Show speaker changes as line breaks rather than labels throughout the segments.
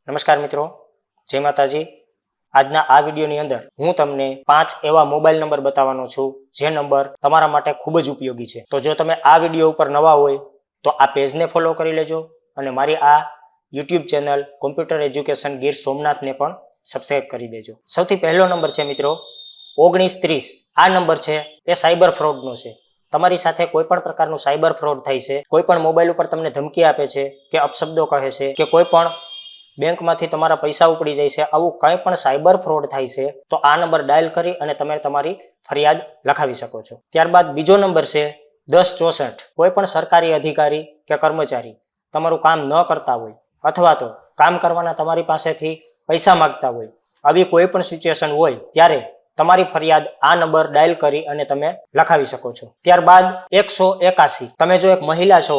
નમસ્કાર મિત્રો, જય માતાજી। આજના આ વિડીયોની અંદર હું તમને 5 એવા મોબાઈલ નંબર બતાવવાનો છું જે નંબર તમારા માટે ખૂબ જ ઉપયોગી છે। તો જો તમે આ વિડીયો ઉપર નવા હોય તો આ પેજને ફોલો કરી લેજો અને મારી આ YouTube channel computer education Gir સોમનાથને પણ સબસ્ક્રાઇબ કરી દેજો। સૌથી પહેલો નંબર છે મિત્રો 1930। આ નંબર છે એ સાયબર ફ્રોડનો છે। તમારી સાથે કોઈ પણ પ્રકારનું સાયબર ફ્રોડ થાય છે, કોઈ પણ મોબાઈલ ઉપર તમને ધમકી આપે છે કે અપશબ્દો કહે છે કે કોઈ પણ બેંકમાંથી તમારા પૈસા ઉપડી જાય છે, આવું કંઈ પણ સાયબર ફ્રોડ થાય છે તો આ નંબર ડાયલ કરી અને તમે તમારી ફરિયાદ લખાવી શકો છો। ત્યારબાદ બીજો નંબર છે 1064। કોઈ પણ સરકારી અધિકારી કે કર્મચારી તમારું કામ ન કરતા હોય અથવા તો કામ કરવાના તમારી પાસેથી પૈસા માંગતા હોય, આવી કોઈ પણ સિચ્યુએશન હોય ત્યારે તમારી ફરિયાદ આ નંબર ડાયલ કરી અને તમે લખાવી શકો છો। ત્યારબાદ 181। તમે જો એક મહિલા છો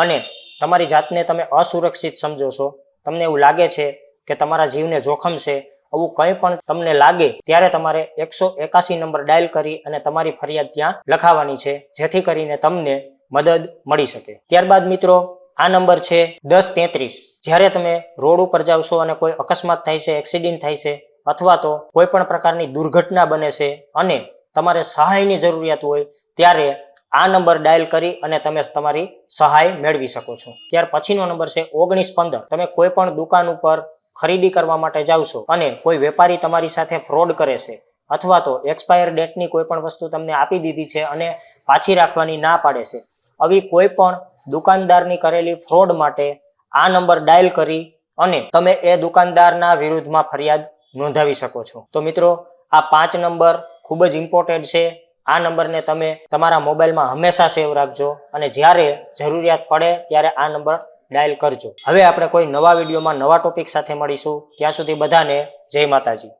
અને તમારી જાતને તમે અસુરક્ષિત સમજો છો, તમને એવું લાગે છે કે તમારા જીવને જોખમ છે, આવું કંઈ પણ તમને લાગે ત્યારે તમારે 181 નંબર ડાયલ કરી અને તમારી ફરિયાદ ત્યાં લખાવવાની છે, જેથી કરીને તમને મદદ મળી શકે। ત્યારબાદ મિત્રો આ નંબર છે 1033। જ્યારે તમે રોડ ઉપર જાવ છો અને કોઈ અકસ્માત થાય છે, એક્સિડન્ટ થાય છે અથવા તો કોઈ પણ પ્રકારની દુર્ઘટના બને છે અને તમારે સહાયની જરૂરિયાત હોય ત્યારે આ નંબર ડાયલ કરી અને તમે તમારી સહાય મેળવી શકો છો। ત્યાર પછીનો નંબર છે 1915। તમે કોઈ પણ દુકાન ઉપર ખરીદી કરવા માટે જાવ છો અને કોઈ વેપારી તમારી સાથે ફ્રોડ કરે છે અથવા તો એક્સપાયર ડેટની કોઈ પણ વસ્તુ તમને આપી દીધી છે અને પાછી રાખવાની ના પાડે છે, આવી કોઈ પણ દુકાનદારની કરેલી ફ્રોડ માટે આ નંબર ડાયલ કરી અને તમે એ દુકાનદારના વિરુદ્ધમાં ફરિયાદ નોંધાવી શકો છો। તો મિત્રો આ 5 નંબર ખૂબ જ ઇમ્પોર્ટન્ટ છે। આ નંબરને તમે તમારા મોબાઈલમાં હંમેશા સેવ રાખજો અને જ્યારે જરૂરિયાત પડે ત્યારે આ નંબર ડાયલ કરજો। હવે આપણે કોઈ નવા વિડીયોમાં નવા ટોપિક સાથે મળીશું, ત્યાં સુધી બધાને જય માતાજી।